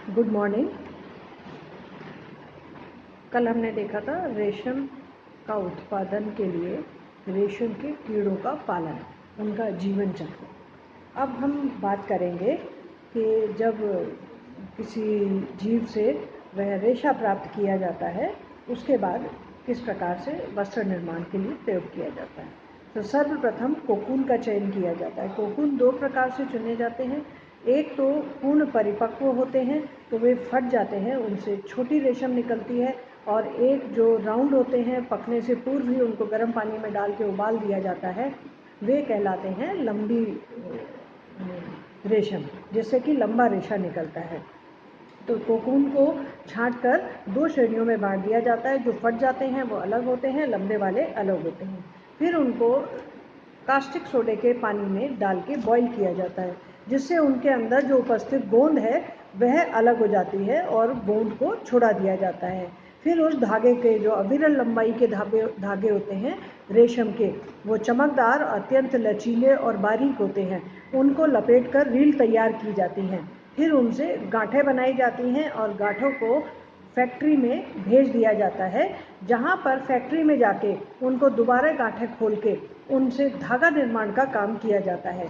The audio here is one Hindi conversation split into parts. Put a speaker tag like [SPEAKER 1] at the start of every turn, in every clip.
[SPEAKER 1] Good morning. कल हमने देखा था रेशम का उत्पादन के लिए रेशम के कीड़ों का पालन, उनका जीवन चक्र। अब हम बात करेंगे कि जब किसी जीव से वह रेशा प्राप्त किया जाता है उसके बाद किस प्रकार से वस्त्र निर्माण के लिए प्रयोग किया जाता है। तो सर्वप्रथम कोकून का चयन किया जाता है। कोकून दो प्रकार से चुने जाते हैं। एक तो पूर्ण परिपक्व होते हैं तो वे फट जाते हैं, उनसे छोटी रेशम निकलती है, और एक जो राउंड होते हैं, पकने से पूर्व ही उनको गर्म पानी में डाल के उबाल दिया जाता है, वे कहलाते हैं लंबी रेशम, जिससे कि लंबा रेशा निकलता है। तो कोकून को छांटकर दो श्रेणियों में बांट दिया जाता है। जो फट जाते हैं वो अलग होते हैं, लंबे वाले अलग होते हैं। फिर उनको कास्टिक सोडे के पानी में डाल के बॉईल किया जाता है, जिससे उनके अंदर जो उपस्थित गोंद है वह अलग हो जाती है और गोंद को छुड़ा दिया जाता है। फिर उस धागे के जो अविरल लंबाई के धागे होते हैं रेशम के, वो चमकदार, अत्यंत लचीले और बारीक होते हैं। उनको लपेटकर रील तैयार की जाती हैं। फिर उनसे गांठें बनाई जाती हैं और गांठों को फैक्ट्री में भेज दिया जाता है, जहां पर फैक्ट्री में जाके उनको दोबारा गांठें खोल के उनसे धागा निर्माण का काम किया जाता है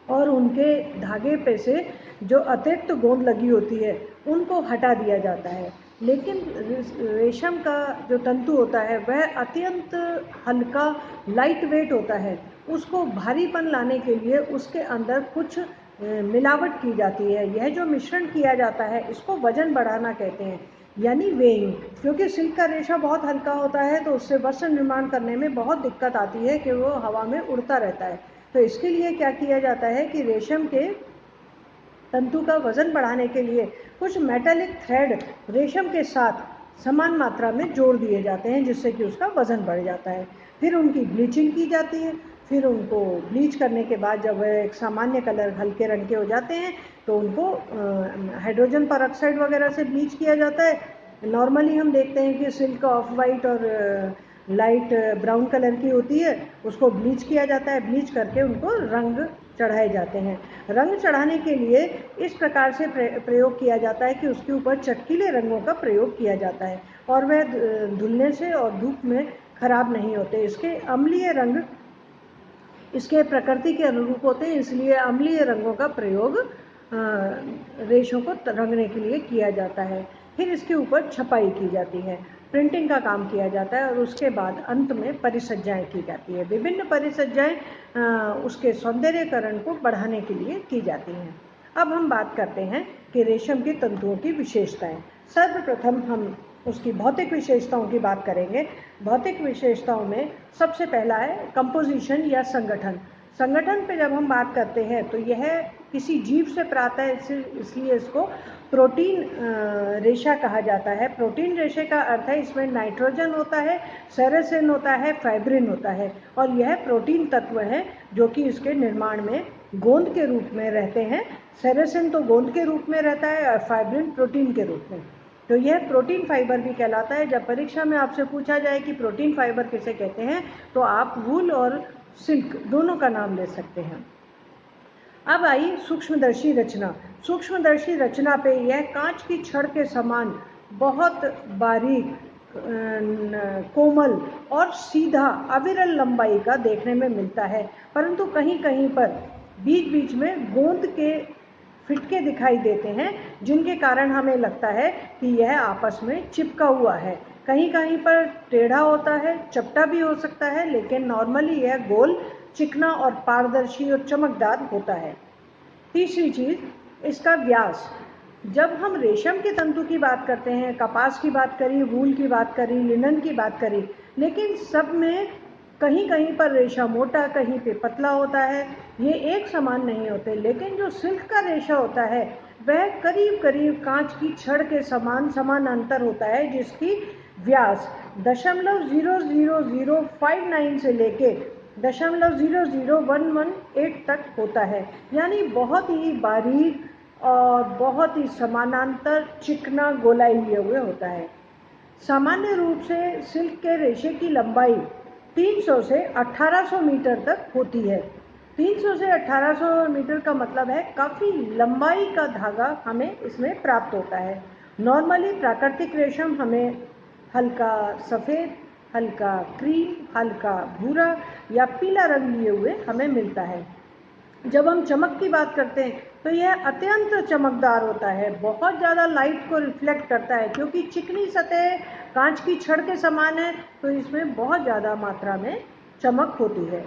[SPEAKER 1] और उनके धागे पे से जो अतिरिक्त गोंद लगी होती है उनको हटा दिया जाता है। लेकिन रेशम का जो तंतु होता है वह अत्यंत हल्का, लाइट वेट होता है। उसको भारीपन लाने के लिए उसके अंदर कुछ मिलावट की जाती है। यह जो मिश्रण किया जाता है इसको वजन बढ़ाना कहते हैं, यानी वेइंग। क्योंकि सिल्क का रेशा बहुत हल्का होता है तो उससे वस्त्र निर्माण करने में बहुत दिक्कत आती है कि वो हवा में उड़ता रहता है। तो इसके लिए क्या किया जाता है कि रेशम के तंतु का वजन बढ़ाने के लिए कुछ मेटालिक थ्रेड रेशम के साथ समान मात्रा में जोड़ दिए जाते हैं, जिससे कि उसका वजन बढ़ जाता है। फिर उनकी ब्लीचिंग की जाती है। फिर उनको ब्लीच करने के बाद जब वह एक सामान्य कलर, हल्के रंग के हो जाते हैं, तो उनको हाइड्रोजन परऑक्साइड वगैरह से ब्लीच किया जाता है। नॉर्मली हम देखते हैं कि सिल्क ऑफ वाइट और लाइट ब्राउन कलर की होती है, उसको ब्लीच किया जाता है। ब्लीच करके उनको रंग चढ़ाए जाते हैं। रंग चढ़ाने के लिए इस प्रकार से प्रयोग किया जाता है कि उसके ऊपर चटकीले रंगों का प्रयोग किया जाता है और वह धुलने से और धूप में खराब नहीं होते। इसके अम्लीय रंग इसके प्रकृति के अनुरूप होते हैं, इसलिए अम्लीय रंगों का प्रयोग रेशों को रंगने के लिए किया जाता है। फिर इसके ऊपर छपाई की जाती है, प्रिंटिंग का काम किया जाता है और उसके बाद अंत में परिसज्जाएं की जाती है। विभिन्न परिसज्जाएं उसके सौंदर्यकरण को बढ़ाने के लिए की जाती हैं। अब हम बात करते हैं कि रेशम के तंतुओं की विशेषताएं। सर्वप्रथम हम उसकी भौतिक विशेषताओं की बात करेंगे। भौतिक विशेषताओं में सबसे पहला है कंपोजिशन या संगठन। संगठन पे जब हम बात करते हैं तो यह किसी जीव से प्राप्त है, इसलिए इसको प्रोटीन रेशा कहा जाता है। प्रोटीन रेशे का अर्थ है इसमें नाइट्रोजन होता है, सेरेसिन होता है, फाइब्रिन होता है, और यह प्रोटीन तत्व है जो कि इसके निर्माण में गोंद के रूप में रहते हैं। सेरेसिन तो गोंद के रूप में रहता है और फाइब्रिन प्रोटीन के रूप में। तो यह प्रोटीन फाइबर भी कहलाता है। जब परीक्षा में आपसे पूछा जाए कि प्रोटीन फाइबर किसे कहते हैं, तो आप वूल और सिल्क दोनों का नाम ले सकते हैं। अब आई सूक्ष्मदर्शी रचना। सूक्ष्मदर्शी रचना पे यह कांच की छड़ के समान बहुत बारीक, कोमल और सीधा अविरल लंबाई का देखने में मिलता है, परंतु कहीं कहीं पर बीच बीच में गोंद के फिटके दिखाई देते हैं, जिनके कारण हमें लगता है कि यह आपस में चिपका हुआ है। कहीं कहीं पर टेढ़ा होता है, चपटा भी हो सकता है, लेकिन नॉर्मली यह गोल, चिकना और पारदर्शी और चमकदार होता है। तीसरी चीज, इसका व्यास। जब हम रेशम के तंतु की बात करते हैं, कपास की बात करी, वूल की बात करी, लिनन की बात करी, लेकिन सब में कहीं कहीं पर रेशा मोटा, कहीं पे पतला होता है। ये एक समान नहीं होते। लेकिन जो सिल्क का रेशा होता है वह करीब करीब कांच की छड़ के समान अंतर होता है, जिसकी व्यास 0.00059 से लेके 0.00118 तक होता है, यानी बहुत ही बारीक और बहुत ही समानांतर, चिकना, गोलाई लिए हुए होता है। सामान्य रूप से सिल्क के रेशे की लंबाई 300 से 1800 मीटर तक होती है। 300 से 1800 मीटर का मतलब है काफ़ी लंबाई का धागा हमें इसमें प्राप्त होता है। नॉर्मली प्राकृतिक रेशम हमें हल्का सफ़ेद, हल्का क्रीम, हल्का भूरा या पीला रंग लिए हुए हमें मिलता है। जब हम चमक की बात करते हैं तो यह अत्यंत चमकदार होता है, बहुत ज़्यादा लाइट को रिफ्लेक्ट करता है। क्योंकि चिकनी सतह कांच की छड़ के समान है तो इसमें बहुत ज़्यादा मात्रा में चमक होती है।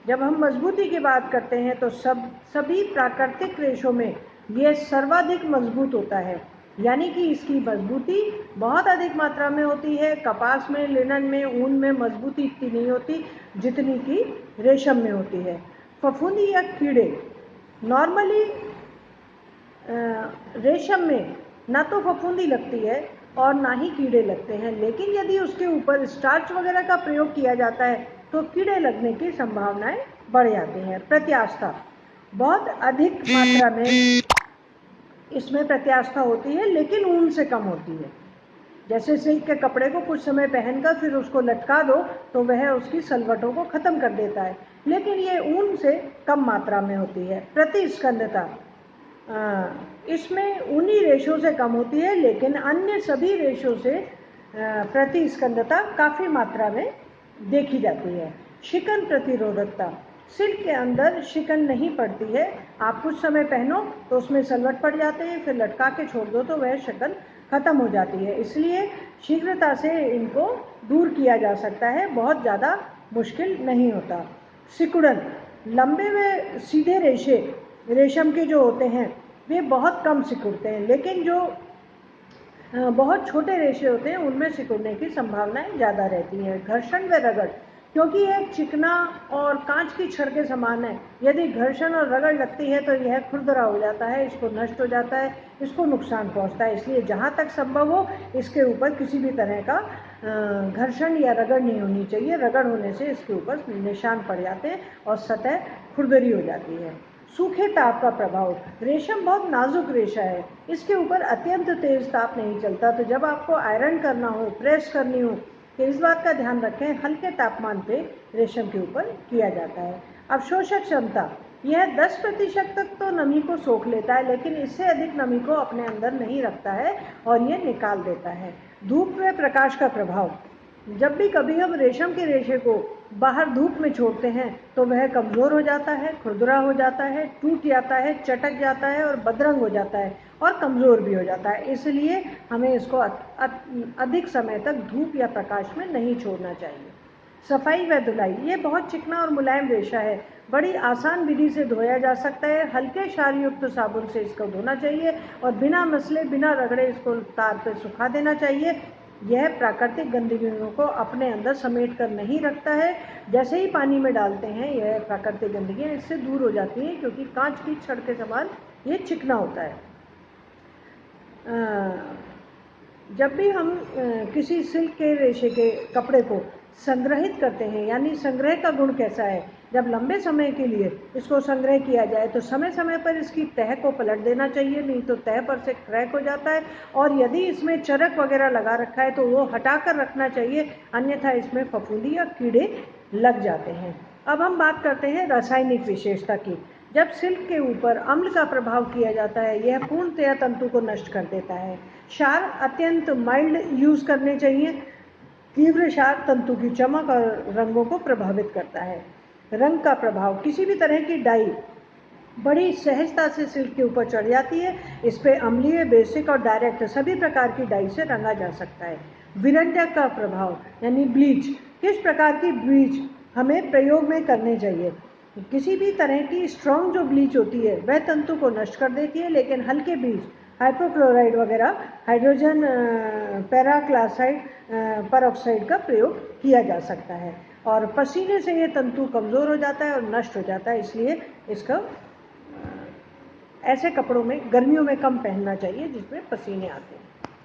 [SPEAKER 1] जब हम मजबूती की बात करते हैं तो सभी प्राकृतिक रेशों में यह सर्वाधिक मजबूत होता है, यानी कि इसकी मजबूती बहुत अधिक मात्रा में होती है। कपास में, लिनन में, ऊन में मजबूती इतनी नहीं होती जितनी कि रेशम में होती है। फफूंदी या कीड़े, नॉर्मली रेशम में ना तो फफूंदी लगती है और ना ही कीड़े लगते हैं, लेकिन यदि उसके ऊपर स्टार्च वगैरह का प्रयोग किया जाता है तो कीड़े लगने की संभावनाएं बढ़ जाती हैं। प्रत्यास्था, बहुत अधिक मात्रा में इसमें प्रत्यास्था होती है, लेकिन ऊन से कम होती है। जैसे सिल्क के कपड़े को कुछ समय पहनकर फिर उसको लटका दो तो वह उसकी सलवटों को ख़त्म कर देता है, लेकिन ये ऊन से कम मात्रा में होती है। प्रतिस्कंदता, इसमें ऊनी रेशों से कम होती है, लेकिन अन्य सभी रेशों से प्रतिस्कंदता काफ़ी मात्रा में देखी जाती है। शिकन प्रतिरोधकता, सिल्क के अंदर शिकन नहीं पड़ती है। आप कुछ समय पहनो तो उसमें सलवट पड़ जाते हैं, फिर लटका के छोड़ दो तो वह शिकन ख़त्म हो जाती है, इसलिए शीघ्रता से इनको दूर किया जा सकता है, बहुत ज़्यादा मुश्किल नहीं होता। सिकुड़न, लंबे व सीधे रेशे रेशम के जो होते हैं वे बहुत कम सिकुड़ते हैं, लेकिन जो बहुत छोटे रेशे होते हैं उनमें सिकुड़ने की संभावनाएं ज़्यादा रहती है। घर्षण व रगड़, क्योंकि यह चिकना और कांच की छड़ के समान है, यदि घर्षण और रगड़ लगती है तो यह खुरदरा हो जाता है, इसको नष्ट हो जाता है, इसको नुकसान पहुंचता है। इसलिए जहां तक संभव हो इसके ऊपर किसी भी तरह का घर्षण या रगड़ नहीं होनी चाहिए। रगड़ होने से इसके ऊपर निशान पड़ जाते हैं और सतह खुरदरी हो जाती है। सूखे ताप का प्रभाव, रेशम बहुत नाजुक रेशा है, इसके ऊपर अत्यंत तेज ताप नहीं चलता, तो जब आपको आयरन करना हो, प्रेस करनी हो तो इस बात का ध्यान रखें हल्के तापमान पे रेशम के ऊपर किया जाता है। अवशोषक क्षमता, यह 10% तक तो नमी को सोख लेता है, लेकिन इससे अधिक नमी को अपने अंदर नहीं रखता है और यह निकाल देता है। धूप व प्रकाश का प्रभाव, जब भी कभी हम रेशम के रेशे को बाहर धूप में छोड़ते हैं तो वह कमज़ोर हो जाता है, खुरदरा हो जाता है, टूट जाता है, चटक जाता है और बदरंग हो जाता है और कमज़ोर भी हो जाता है। इसलिए हमें इसको अधिक समय तक धूप या प्रकाश में नहीं छोड़ना चाहिए। सफाई व धुलाई, ये बहुत चिकना और मुलायम रेशा है, बड़ी आसान विधि से धोया जा सकता है। हल्के क्षार युक्त साबुन से इसको धोना चाहिए और बिना मसले, बिना रगड़े इसको तार पर सुखा देना चाहिए। यह प्राकृतिक गंदगियों को अपने अंदर समेट कर नहीं रखता है, जैसे ही पानी में डालते हैं यह प्राकृतिक गंदगियाँ इससे दूर हो जाती हैं, क्योंकि कांच की छड़ के समान ये चिकना होता है। जब भी हम किसी सिल्क के रेशे के कपड़े को संग्रहित करते हैं, यानी संग्रह का गुण कैसा है, जब लंबे समय के लिए इसको संग्रह किया जाए तो समय समय पर इसकी तह को पलट देना चाहिए, नहीं तो तह पर से क्रैक हो जाता है, और यदि इसमें चरक वगैरह लगा रखा है तो वो हटा कर रखना चाहिए, अन्यथा इसमें फफूंदी या कीड़े लग जाते हैं। अब हम बात करते हैं रासायनिक विशेषता की। जब सिल्क के ऊपर अम्ल का प्रभाव किया जाता है यह पूर्णतया तंतु को नष्ट कर देता है। क्षार अत्यंत माइल्ड यूज़ करने चाहिए। तीव्र क्षार तंतु की चमक और रंगों को प्रभावित करता है। रंग का प्रभाव, किसी भी तरह की डाई बड़ी सहजता से सिल्क के ऊपर चढ़ जाती है। इस पर अम्लीय, बेसिक और डायरेक्ट सभी प्रकार की डाई से रंगा जा सकता है। विरंजक का प्रभाव यानी ब्लीच, किस प्रकार की ब्लीच हमें प्रयोग में करने चाहिए। किसी भी तरह की स्ट्रॉन्ग जो ब्लीच होती है वह तंतु को नष्ट कर देती है, लेकिन हल्के ब्लीच, हाइपोक्लोराइड वगैरह, हाइड्रोजन पेराक्लोराइड परऑक्साइड का प्रयोग किया जा सकता है। और पसीने से ये तंतु कमज़ोर हो जाता है और नष्ट हो जाता है, इसलिए इसका ऐसे कपड़ों में गर्मियों में कम पहनना चाहिए जिसमें पसीने आते हैं।